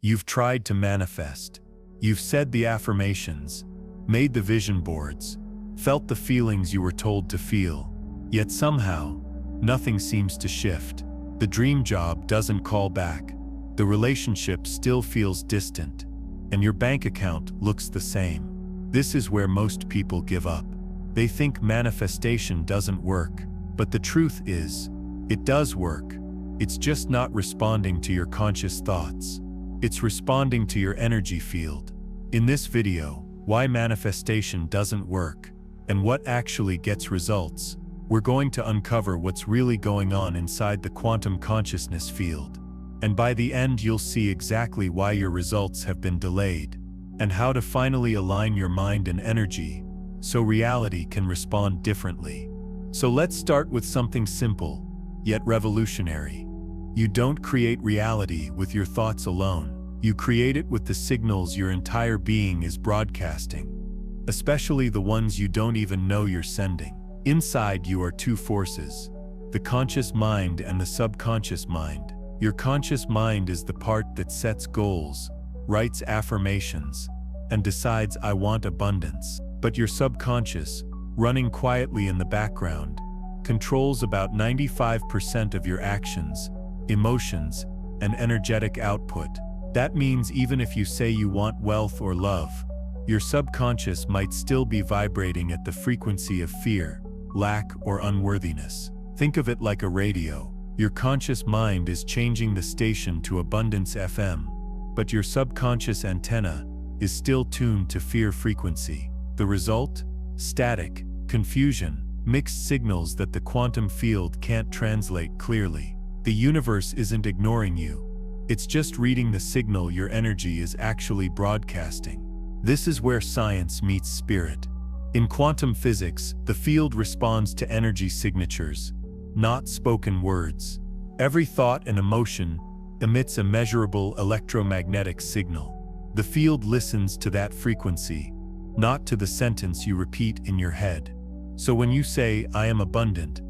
You've tried to manifest. You've said the affirmations, made the vision boards, felt the feelings you were told to feel. Yet somehow, nothing seems to shift. The dream job doesn't call back. The relationship still feels distant. And your bank account looks the same. This is where most people give up. They think manifestation doesn't work. But the truth is, it does work. It's just not responding to your conscious thoughts. It's responding to your energy field. In this video, why manifestation doesn't work, and what actually gets results, we're going to uncover what's really going on inside the quantum consciousness field. And by the end, you'll see exactly why your results have been delayed, and how to finally align your mind and energy so reality can respond differently. So let's start with something simple, yet revolutionary. You don't create reality with your thoughts alone. You create it with the signals your entire being is broadcasting, especially the ones you don't even know you're sending. Inside you are two forces, the conscious mind and the subconscious mind. Your conscious mind is the part that sets goals, writes affirmations, and decides I want abundance. But your subconscious, running quietly in the background, controls about 95% of your actions, emotions, and energetic output. That means even if you say you want wealth or love, your subconscious might still be vibrating at the frequency of fear, lack, or unworthiness. Think of it like a radio. Your conscious mind is changing the station to Abundance FM, but your subconscious antenna is still tuned to fear frequency. The result? Static, confusion, mixed signals that the quantum field can't translate clearly. The universe isn't ignoring you. It's just reading the signal your energy is actually broadcasting. This is where science meets spirit. In quantum physics, the field responds to energy signatures, not spoken words. Every thought and emotion emits a measurable electromagnetic signal. The field listens to that frequency, not to the sentence you repeat in your head. So when you say, I am abundant,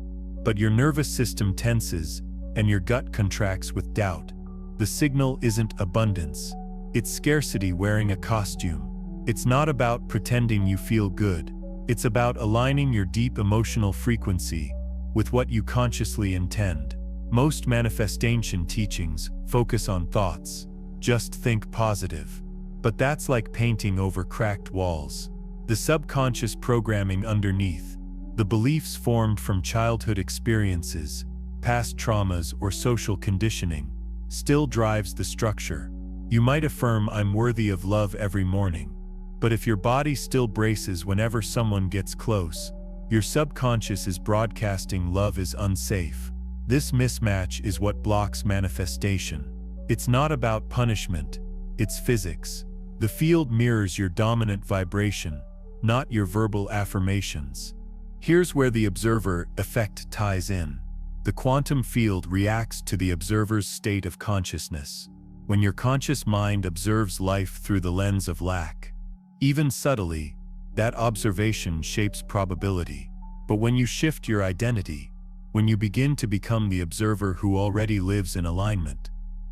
but your nervous system tenses and your gut contracts with doubt, the signal isn't abundance. It's scarcity wearing a costume. It's not about pretending you feel good. It's about aligning your deep emotional frequency with what you consciously intend. Most manifestation teachings focus on thoughts. Just think positive. But that's like painting over cracked walls. The subconscious programming underneath, the beliefs formed from childhood experiences, past traumas, or social conditioning, still drives the structure. You might affirm I'm worthy of love every morning, but if your body still braces whenever someone gets close, your subconscious is broadcasting love is unsafe. This mismatch is what blocks manifestation. It's not about punishment, it's physics. The field mirrors your dominant vibration, not your verbal affirmations. Here's where the observer effect ties in. The quantum field reacts to the observer's state of consciousness. When your conscious mind observes life through the lens of lack, even subtly, that observation shapes probability. But when you shift your identity, when you begin to become the observer who already lives in alignment,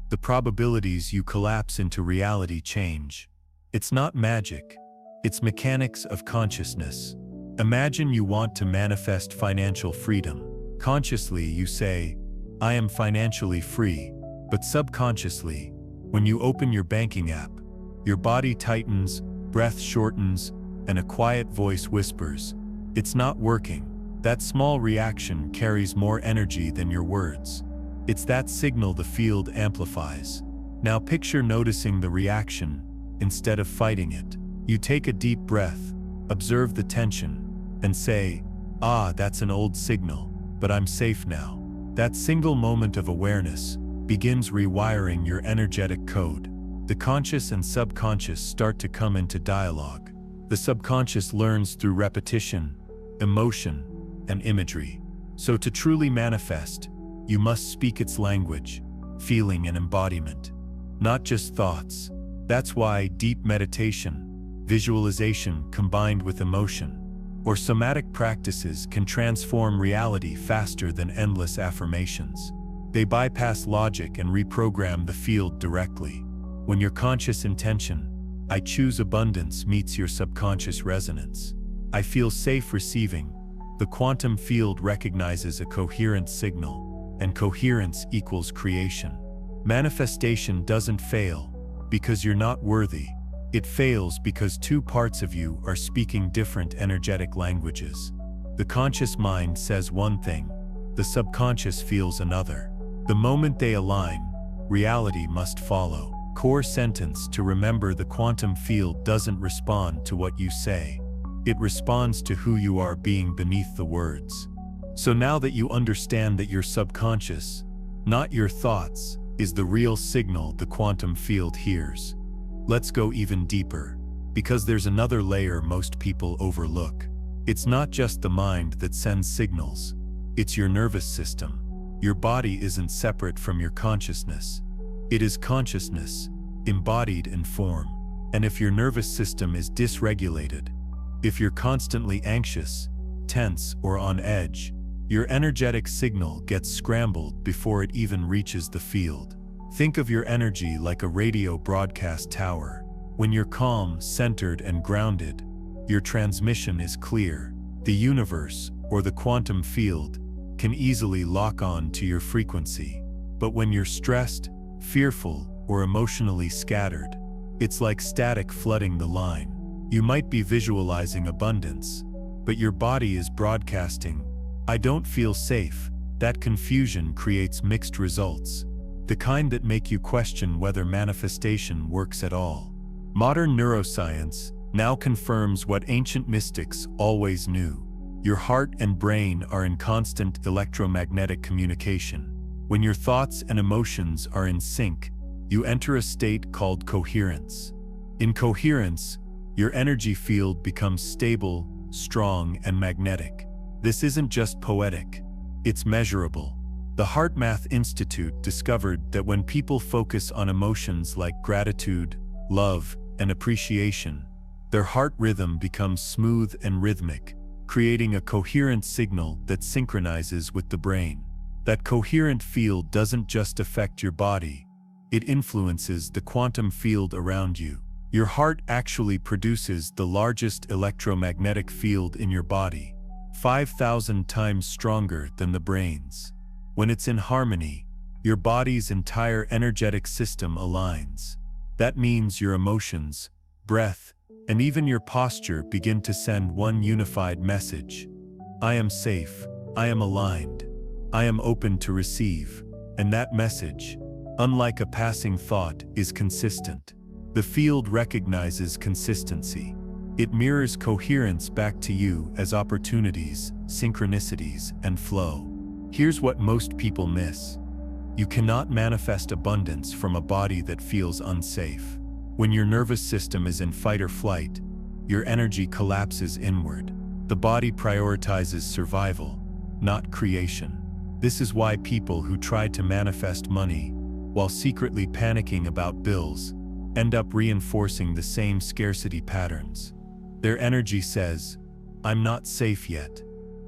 the probabilities you collapse into reality change. It's not magic, it's mechanics of consciousness. Imagine you want to manifest financial freedom. Consciously you say, I am financially free, but subconsciously, when you open your banking app, your body tightens, breath shortens, and a quiet voice whispers, it's not working. That small reaction carries more energy than your words. It's that signal the field amplifies. Now picture noticing the reaction instead of fighting it. You take a deep breath, observe the tension, and say, ah, that's an old signal, but I'm safe now. That single moment of awareness begins rewiring your energetic code. The conscious and subconscious start to come into dialogue. The subconscious learns through repetition, emotion, and imagery. So to truly manifest, you must speak its language, feeling and embodiment, not just thoughts. That's why deep meditation, visualization combined with emotion, or somatic practices can transform reality faster than endless affirmations. They bypass logic and reprogram the field directly. When your conscious intention, I choose abundance, meets your subconscious resonance, I feel safe receiving, the quantum field recognizes a coherent signal, and coherence equals creation. Manifestation doesn't fail because you're not worthy. It fails because two parts of you are speaking different energetic languages. The conscious mind says one thing, the subconscious feels another. The moment they align, reality must follow. Core sentence to remember: the quantum field doesn't respond to what you say. It responds to who you are being beneath the words. So now that you understand that your subconscious, not your thoughts, is the real signal the quantum field hears, let's go even deeper, because there's another layer most people overlook. It's not just the mind that sends signals, it's your nervous system. Your body isn't separate from your consciousness. It is consciousness, embodied in form. And if your nervous system is dysregulated, if you're constantly anxious, tense, or on edge, your energetic signal gets scrambled before it even reaches the field. Think of your energy like a radio broadcast tower. When you're calm, centered, and grounded, your transmission is clear. The universe, or the quantum field, can easily lock on to your frequency. But when you're stressed, fearful, or emotionally scattered, it's like static flooding the line. You might be visualizing abundance, but your body is broadcasting, "I don't feel safe." That confusion creates mixed results, the kind that make you question whether manifestation works at all. Modern neuroscience now confirms what ancient mystics always knew. Your heart and brain are in constant electromagnetic communication. When your thoughts and emotions are in sync, you enter a state called coherence. In coherence, your energy field becomes stable, strong, and magnetic. This isn't just poetic, it's measurable. The HeartMath Institute discovered that when people focus on emotions like gratitude, love, and appreciation, their heart rhythm becomes smooth and rhythmic, creating a coherent signal that synchronizes with the brain. That coherent field doesn't just affect your body, it influences the quantum field around you. Your heart actually produces the largest electromagnetic field in your body, 5,000 times stronger than the brain's. When it's in harmony, your body's entire energetic system aligns. That means your emotions, breath, and even your posture begin to send one unified message. I am safe, I am aligned, I am open to receive. And that message, unlike a passing thought, is consistent. The field recognizes consistency. It mirrors coherence back to you as opportunities, synchronicities, and flow. Here's what most people miss. You cannot manifest abundance from a body that feels unsafe. When your nervous system is in fight or flight, your energy collapses inward. The body prioritizes survival, not creation. This is why people who try to manifest money, while secretly panicking about bills, end up reinforcing the same scarcity patterns. Their energy says, "I'm not safe yet."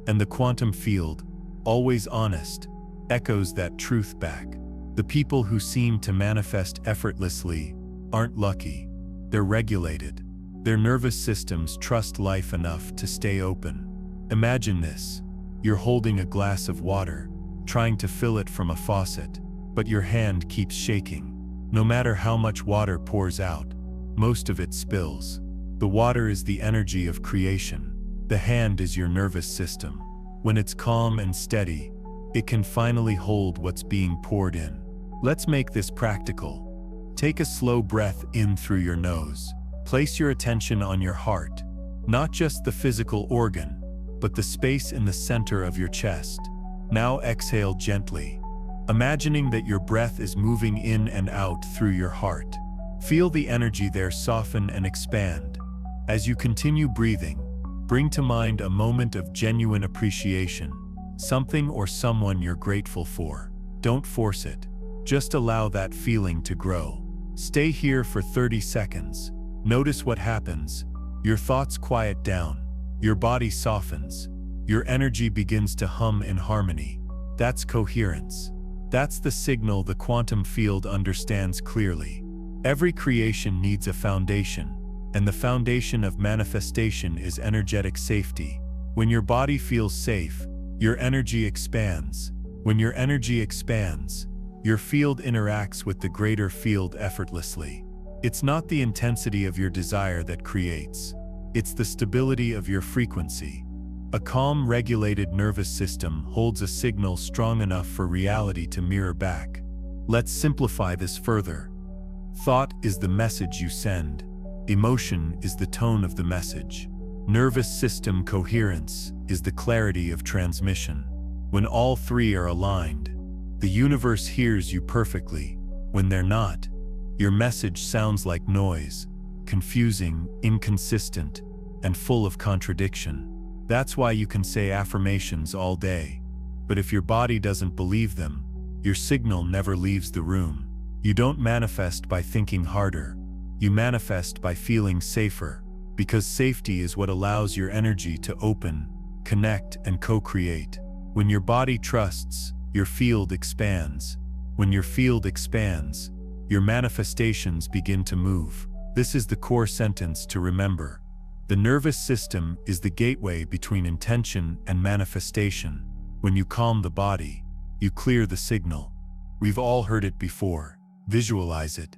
And the quantum field, always honest, echoes that truth back. The people who seem to manifest effortlessly aren't lucky, they're regulated. Their nervous systems trust life enough to stay open. Imagine this: you're holding a glass of water, trying to fill it from a faucet, but your hand keeps shaking. No matter how much water pours out, most of it spills. The water is the energy of creation. The hand is your nervous system. When it's calm and steady, it can finally hold what's being poured in. Let's make this practical. Take a slow breath in through your nose. Place your attention on your heart, not just the physical organ, but the space in the center of your chest. Now exhale gently, imagining that your breath is moving in and out through your heart. Feel the energy there soften and expand. As you continue breathing, bring to mind a moment of genuine appreciation, something or someone you're grateful for. Don't force it. Just allow that feeling to grow. Stay here for 30 seconds. Notice what happens. Your thoughts quiet down. Your body softens. Your energy begins to hum in harmony. That's coherence. That's the signal the quantum field understands clearly. Every creation needs a foundation, and the foundation of manifestation is energetic safety. When your body feels safe, your energy expands. When your energy expands, your field interacts with the greater field effortlessly. It's not the intensity of your desire that creates. It's the stability of your frequency. A calm, regulated nervous system holds a signal strong enough for reality to mirror back. Let's simplify this further. Thought is the message you send. Emotion is the tone of the message. Nervous system coherence is the clarity of transmission. When all three are aligned, the universe hears you perfectly. When they're not, your message sounds like noise, confusing, inconsistent, and full of contradiction. That's why you can say affirmations all day, but if your body doesn't believe them, your signal never leaves the room. You don't manifest by thinking harder. You manifest by feeling safer, because safety is what allows your energy to open, connect, and co-create. When your body trusts, your field expands. When your field expands, your manifestations begin to move. This is the core sentence to remember. The nervous system is the gateway between intention and manifestation. When you calm the body, you clear the signal. We've all heard it before. Visualize it,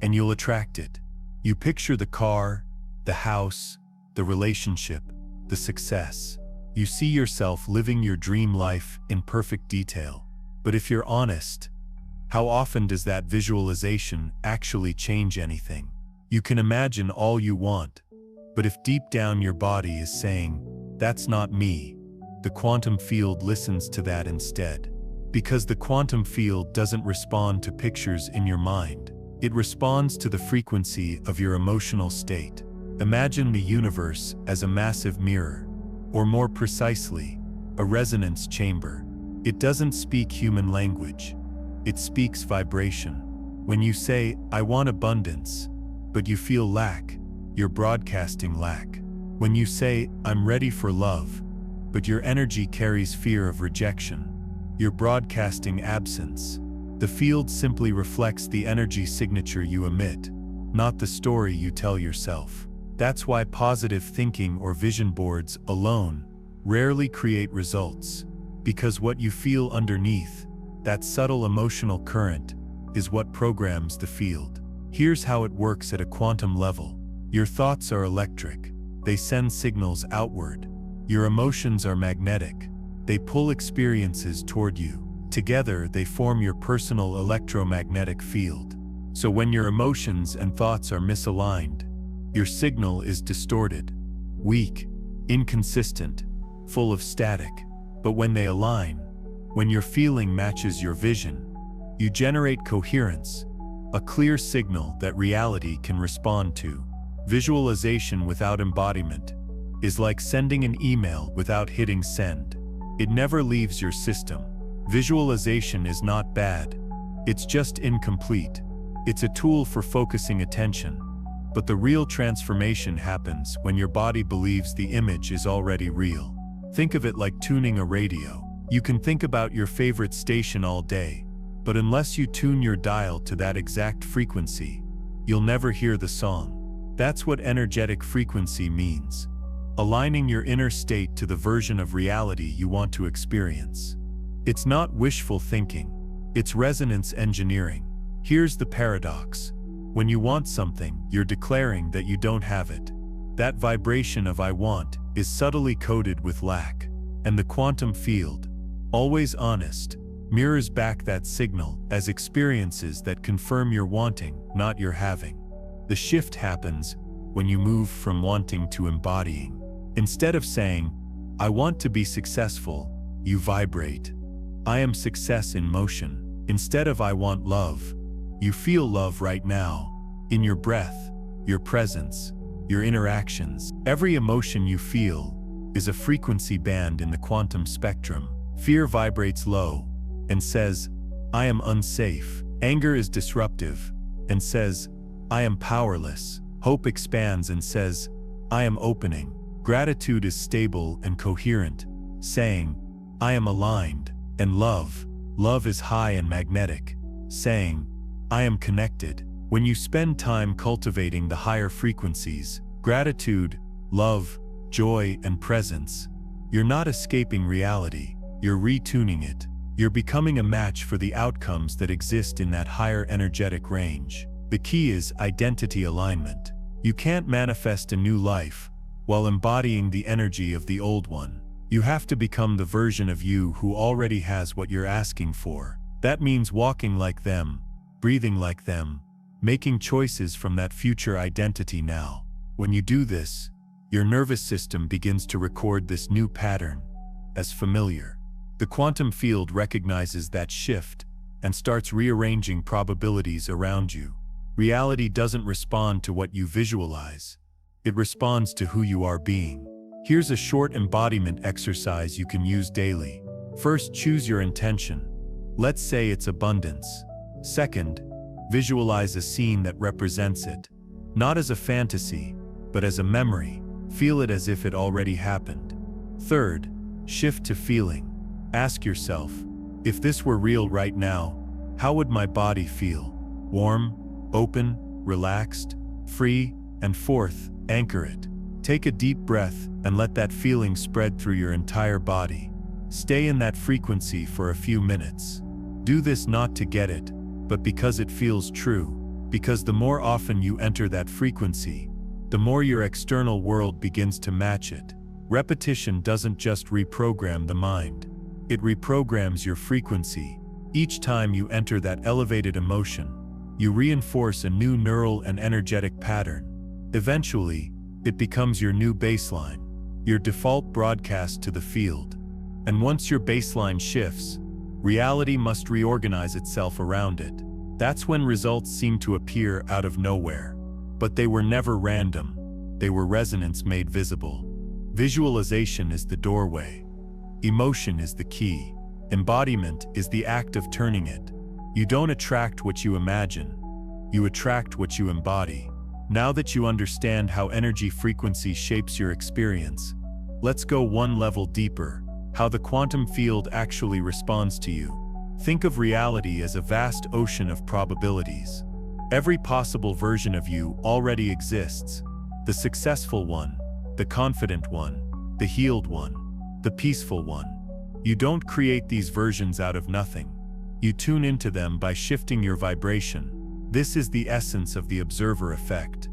and you'll attract it. You picture the car, the house, the relationship, the success. You see yourself living your dream life in perfect detail. But if you're honest, how often does that visualization actually change anything? You can imagine all you want, but if deep down your body is saying, "That's not me," the quantum field listens to that instead. Because the quantum field doesn't respond to pictures in your mind. It responds to the frequency of your emotional state. Imagine the universe as a massive mirror, or more precisely, a resonance chamber. It doesn't speak human language. It speaks vibration. When you say, "I want abundance," but you feel lack, you're broadcasting lack. When you say, "I'm ready for love," but your energy carries fear of rejection, you're broadcasting absence. The field simply reflects the energy signature you emit, not the story you tell yourself. That's why positive thinking or vision boards alone rarely create results, because what you feel underneath, that subtle emotional current, is what programs the field. Here's how it works at a quantum level. Your thoughts are electric. They send signals outward. Your emotions are magnetic. They pull experiences toward you. Together, they form your personal electromagnetic field. So when your emotions and thoughts are misaligned, your signal is distorted, weak, inconsistent, full of static. But when they align, when your feeling matches your vision, you generate coherence, a clear signal that reality can respond to. Visualization without embodiment is like sending an email without hitting send. It never leaves your system. Visualization is not bad. It's just incomplete. It's a tool for focusing attention. But the real transformation happens when your body believes the image is already real. Think of it like tuning a radio. You can think about your favorite station all day, but unless you tune your dial to that exact frequency, you'll never hear the song. That's what energetic frequency means. Aligning your inner state to the version of reality you want to experience. It's not wishful thinking. It's resonance engineering. Here's the paradox. When you want something, you're declaring that you don't have it. That vibration of "I want" is subtly coded with lack. And the quantum field, always honest, mirrors back that signal as experiences that confirm your wanting, not your having. The shift happens when you move from wanting to embodying. Instead of saying, "I want to be successful," you vibrate, "I am success in motion." Instead of "I want love," you feel love right now, in your breath, your presence, your interactions. Every emotion you feel is a frequency band in the quantum spectrum. Fear vibrates low and says, "I am unsafe." Anger is disruptive and says, "I am powerless." Hope expands and says, "I am opening." Gratitude is stable and coherent, saying, "I am aligned." And love is high and magnetic, saying, "I am connected." When you spend time cultivating the higher frequencies, gratitude, love, joy, and presence, you're not escaping reality, you're retuning it. You're becoming a match for the outcomes that exist in that higher energetic range. The key is identity alignment. You can't manifest a new life while embodying the energy of the old one. You have to become the version of you who already has what you're asking for. That means walking like them, breathing like them, making choices from that future identity now. When you do this, your nervous system begins to record this new pattern as familiar. The quantum field recognizes that shift and starts rearranging probabilities around you. Reality doesn't respond to what you visualize. It responds to who you are being. Here's a short embodiment exercise you can use daily. First, choose your intention. Let's say it's abundance. Second, visualize a scene that represents it. Not as a fantasy, but as a memory. Feel it as if it already happened. Third, shift to feeling. Ask yourself, if this were real right now, how would my body feel? Warm, open, relaxed, free, and fourth, anchor it. Take a deep breath and let that feeling spread through your entire body. Stay in that frequency for a few minutes. Do this not to get it, but because it feels true. Because the more often you enter that frequency, the more your external world begins to match it. Repetition doesn't just reprogram the mind. It reprograms your frequency. Each time you enter that elevated emotion, you reinforce a new neural and energetic pattern. Eventually, it becomes your new baseline, your default broadcast to the field. And once your baseline shifts, reality must reorganize itself around it. That's when results seem to appear out of nowhere. But they were never random. They were resonance made visible. Visualization is the doorway. Emotion is the key. Embodiment is the act of turning it. You don't attract what you imagine. You attract what you embody. Now that you understand how energy frequency shapes your experience, let's go one level deeper. How the quantum field actually responds to you. Think of reality as a vast ocean of probabilities. Every possible version of you already exists. The successful one, the confident one, the healed one, the peaceful one. You don't create these versions out of nothing. You tune into them by shifting your vibration. This is the essence of the observer effect.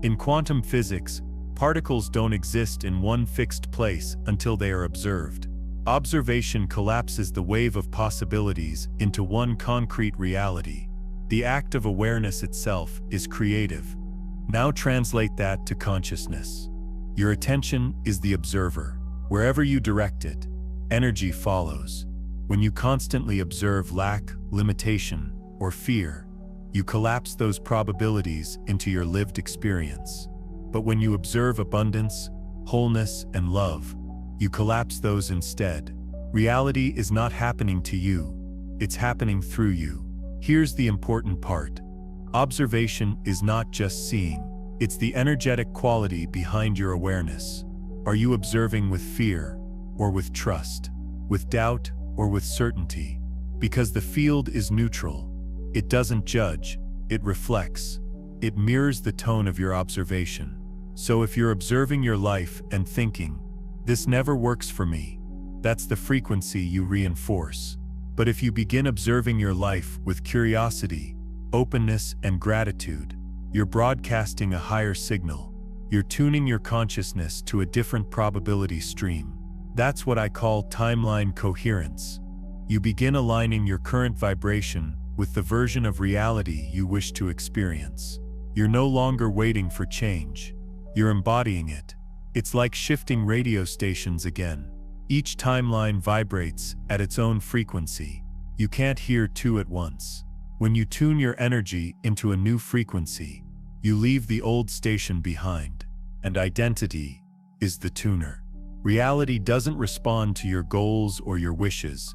In quantum physics, particles don't exist in one fixed place until they are observed. Observation collapses the wave of possibilities into one concrete reality. The act of awareness itself is creative. Now translate that to consciousness. Your attention is the observer. Wherever you direct it, energy follows. When you constantly observe lack, limitation, or fear, you collapse those probabilities into your lived experience. But when you observe abundance, wholeness, and love, you collapse those instead. Reality is not happening to you, it's happening through you. Here's the important part. Observation is not just seeing, it's the energetic quality behind your awareness. Are you observing with fear, or with trust, with doubt, or with certainty? Because the field is neutral. It doesn't judge, it reflects. It mirrors the tone of your observation. So if you're observing your life and thinking, "This never works for me," that's the frequency you reinforce. But if you begin observing your life with curiosity, openness, and gratitude, you're broadcasting a higher signal. You're tuning your consciousness to a different probability stream. That's what I call timeline coherence. You begin aligning your current vibration with the version of reality you wish to experience. You're no longer waiting for change. You're embodying it. It's like shifting radio stations again. Each timeline vibrates at its own frequency. You can't hear two at once. When you tune your energy into a new frequency, you leave the old station behind. And identity is the tuner. Reality doesn't respond to your goals or your wishes.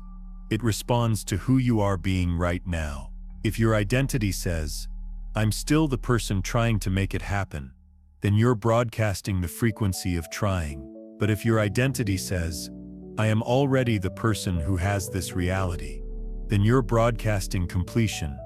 It responds to who you are being right now. If your identity says, "I'm still the person trying to make it happen," then you're broadcasting the frequency of trying. But if your identity says, "I am already the person who has this reality," then you're broadcasting completion,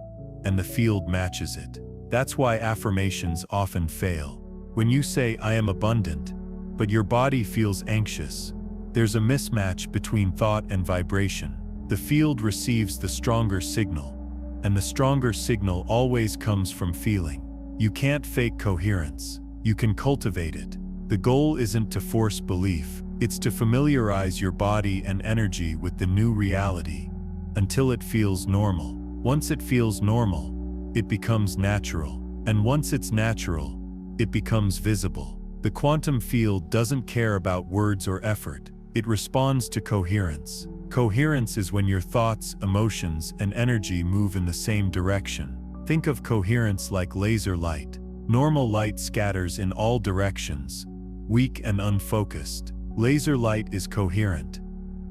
and the field matches it. That's why affirmations often fail. When you say, "I am abundant," but your body feels anxious, there's a mismatch between thought and vibration. The field receives the stronger signal, and the stronger signal always comes from feeling. You can't fake coherence. You can cultivate it. The goal isn't to force belief, it's to familiarize your body and energy with the new reality until it feels normal. Once it feels normal, it becomes natural. And once it's natural, it becomes visible. The quantum field doesn't care about words or effort. It responds to coherence. Coherence is when your thoughts, emotions, and energy move in the same direction. Think of coherence like laser light. Normal light scatters in all directions, weak and unfocused. Laser light is coherent.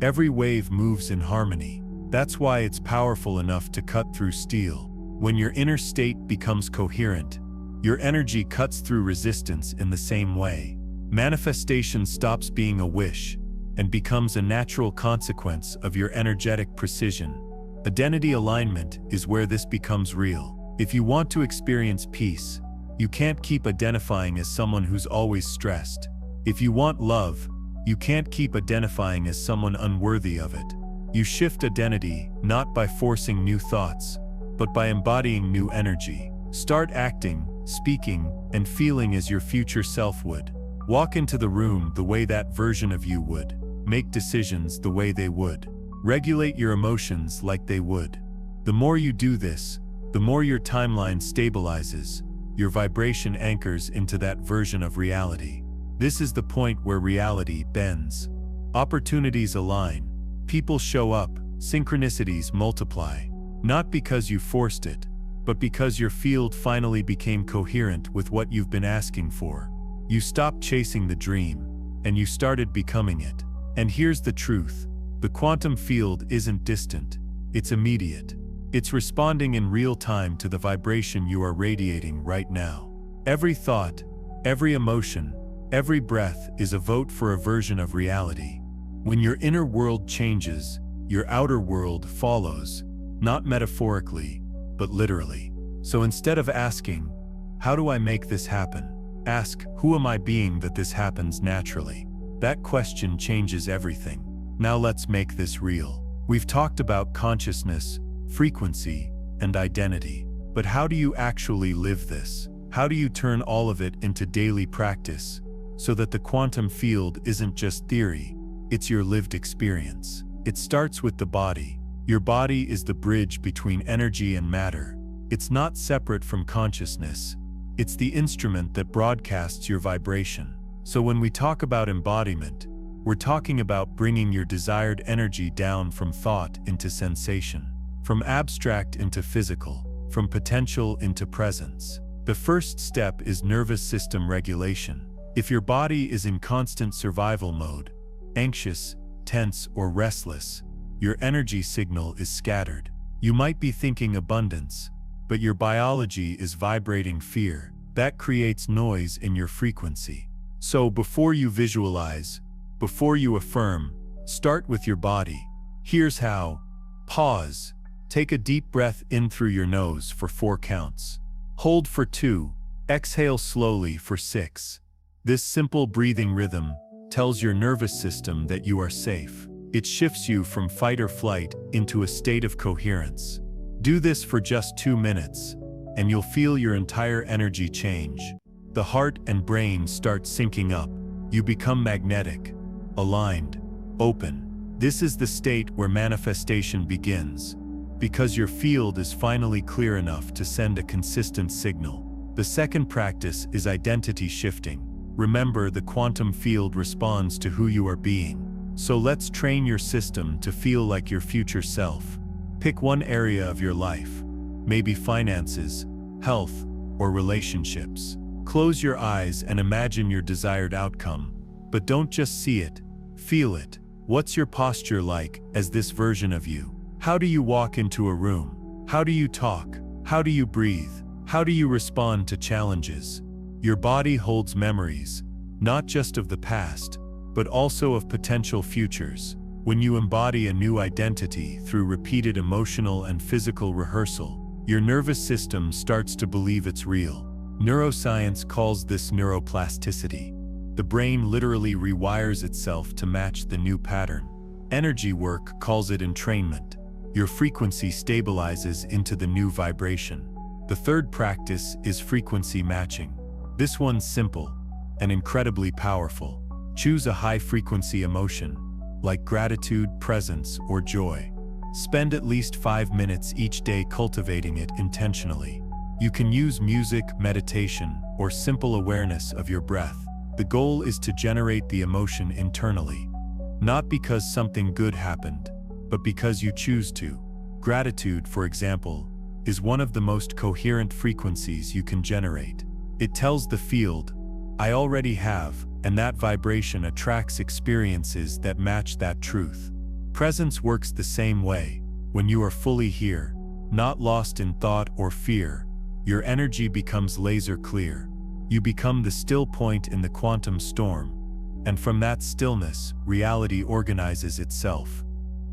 Every wave moves in harmony. That's why it's powerful enough to cut through steel. When your inner state becomes coherent, your energy cuts through resistance in the same way. Manifestation stops being a wish and becomes a natural consequence of your energetic precision. Identity alignment is where this becomes real. If you want to experience peace, you can't keep identifying as someone who's always stressed. If you want love, you can't keep identifying as someone unworthy of it. You shift identity not by forcing new thoughts, but by embodying new energy. Start acting, speaking, and feeling as your future self would. Walk into the room the way that version of you would. Make decisions the way they would. Regulate your emotions like they would. The more you do this, the more your timeline stabilizes, your vibration anchors into that version of reality. This is the point where reality bends. Opportunities align, people show up, synchronicities multiply. Not because you forced it, but because your field finally became coherent with what you've been asking for. You stopped chasing the dream, and you started becoming it. And here's the truth. The quantum field isn't distant. It's immediate. It's responding in real time to the vibration you are radiating right now. Every thought, every emotion, every breath is a vote for a version of reality. When your inner world changes, your outer world follows, not metaphorically, but literally. So instead of asking, "How do I make this happen?" ask, "Who am I being that this happens naturally?" That question changes everything. Now let's make this real. We've talked about consciousness, frequency, and identity. But how do you actually live this? How do you turn all of it into daily practice so that the quantum field isn't just theory, it's your lived experience? It starts with the body. Your body is the bridge between energy and matter. It's not separate from consciousness. It's the instrument that broadcasts your vibration. So when we talk about embodiment, we're talking about bringing your desired energy down from thought into sensation, from abstract into physical, from potential into presence. The first step is nervous system regulation. If your body is in constant survival mode, anxious, tense, or restless, your energy signal is scattered. You might be thinking abundance, but your biology is vibrating fear. That creates noise in your frequency. So before you visualize, before you affirm, start with your body. Here's how. Pause. Take a deep breath in through your nose for 4 counts. Hold for 2. Exhale slowly for 6. This simple breathing rhythm tells your nervous system that you are safe. It shifts you from fight or flight into a state of coherence. Do this for just 2 minutes, and you'll feel your entire energy change. The heart and brain start syncing up. You become magnetic, aligned, open. This is the state where manifestation begins, because your field is finally clear enough to send a consistent signal. The second practice is identity shifting. Remember, the quantum field responds to who you are being. So let's train your system to feel like your future self. Pick one area of your life, maybe finances, health, or relationships. Close your eyes and imagine your desired outcome. But don't just see it, feel it. What's your posture like as this version of you? How do you walk into a room? How do you talk? How do you breathe? How do you respond to challenges? Your body holds memories, not just of the past, but also of potential futures. When you embody a new identity through repeated emotional and physical rehearsal, your nervous system starts to believe it's real. Neuroscience calls this neuroplasticity. The brain literally rewires itself to match the new pattern. Energy work calls it entrainment. Your frequency stabilizes into the new vibration. The third practice is frequency matching. This one's simple and incredibly powerful. Choose a high-frequency emotion, like gratitude, presence, or joy. Spend at least 5 minutes each day cultivating it intentionally. You can use music, meditation, or simple awareness of your breath. The goal is to generate the emotion internally, not because something good happened, but because you choose to. Gratitude, for example, is one of the most coherent frequencies you can generate. It tells the field, I already have, and that vibration attracts experiences that match that truth. Presence works the same way. When you are fully here, not lost in thought or fear, your energy becomes laser clear. You become the still point in the quantum storm, and from that stillness, reality organizes itself.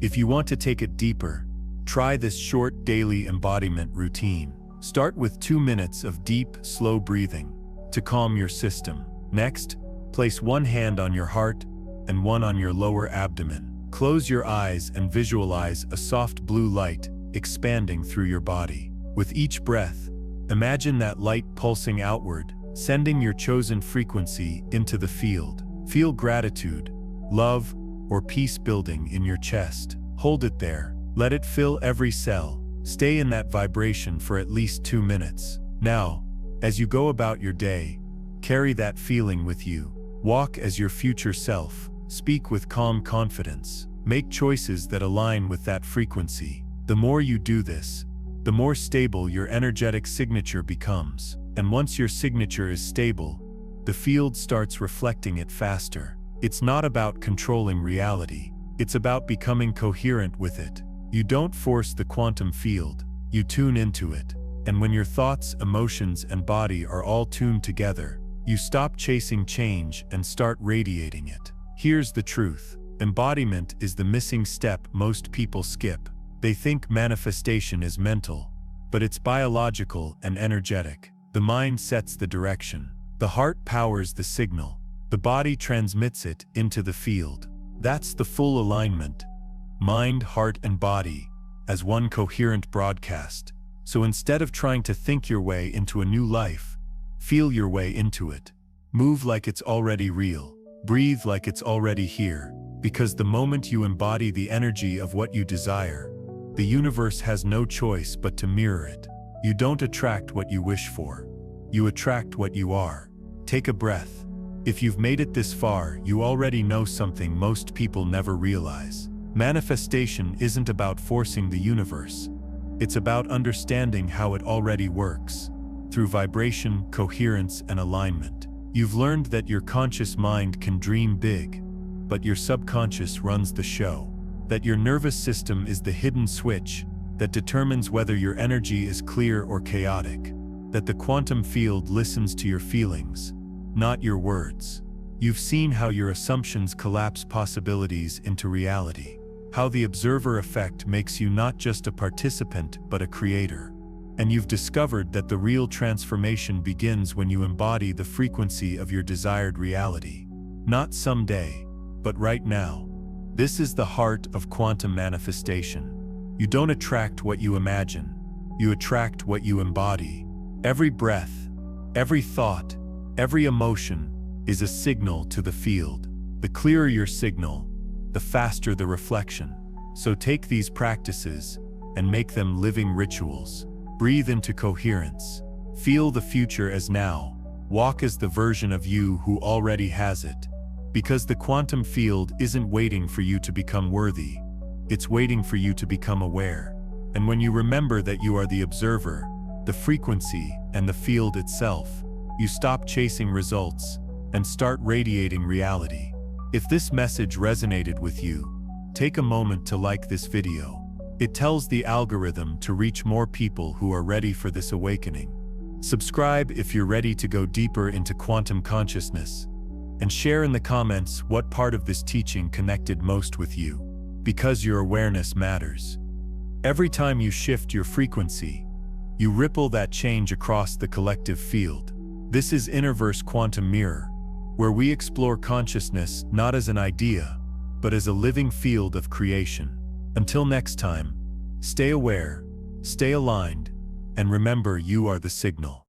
If you want to take it deeper, try this short daily embodiment routine. Start with 2 minutes of deep, slow breathing to calm your system. Next, place one hand on your heart and one on your lower abdomen. Close your eyes and visualize a soft blue light expanding through your body. With each breath, imagine that light pulsing outward, sending your chosen frequency into the field. Feel gratitude, love, or peace building in your chest. Hold it there. Let it fill every cell. Stay in that vibration for at least 2 minutes. Now, as you go about your day, carry that feeling with you. Walk as your future self. Speak with calm confidence. Make choices that align with that frequency. The more you do this, the more stable your energetic signature becomes. And once your signature is stable, the field starts reflecting it faster. It's not about controlling reality. It's about becoming coherent with it. You don't force the quantum field, you tune into it. And when your thoughts, emotions, and body are all tuned together, you stop chasing change and start radiating it. Here's the truth. Embodiment is the missing step most people skip. They think manifestation is mental, but it's biological and energetic. The mind sets the direction. The heart powers the signal. The body transmits it into the field. That's the full alignment. Mind, heart, and body as one coherent broadcast. So instead of trying to think your way into a new life, feel your way into it. Move like it's already real. Breathe like it's already here. Because the moment you embody the energy of what you desire, the universe has no choice but to mirror it. You don't attract what you wish for. You attract what you are. Take a breath. If you've made it this far, you already know something most people never realize. Manifestation isn't about forcing the universe. It's about understanding how it already works. Through vibration, coherence, and alignment. You've learned that your conscious mind can dream big, but your subconscious runs the show. That your nervous system is the hidden switch that determines whether your energy is clear or chaotic. That the quantum field listens to your feelings, not your words. You've seen how your assumptions collapse possibilities into reality. How the observer effect makes you not just a participant but a creator. And you've discovered that the real transformation begins when you embody the frequency of your desired reality. Not someday, but right now. This is the heart of quantum manifestation. You don't attract what you imagine. You attract what you embody. Every breath, every thought, every emotion is a signal to the field. The clearer your signal, the faster the reflection. So take these practices and make them living rituals. Breathe into coherence. Feel the future as now. Walk as the version of you who already has it. Because the quantum field isn't waiting for you to become worthy. It's waiting for you to become aware. And when you remember that you are the observer, the frequency, and the field itself, you stop chasing results and start radiating reality. If this message resonated with you, take a moment to like this video. It tells the algorithm to reach more people who are ready for this awakening. Subscribe if you're ready to go deeper into quantum consciousness, and share in the comments what part of this teaching connected most with you. Because your awareness matters. Every time you shift your frequency, You ripple that change across the collective field. This is Innerverse Quantum Mirror, where we explore consciousness not as an idea, but as a living field of creation. Until next time, stay aware, stay aligned, and remember you are the signal.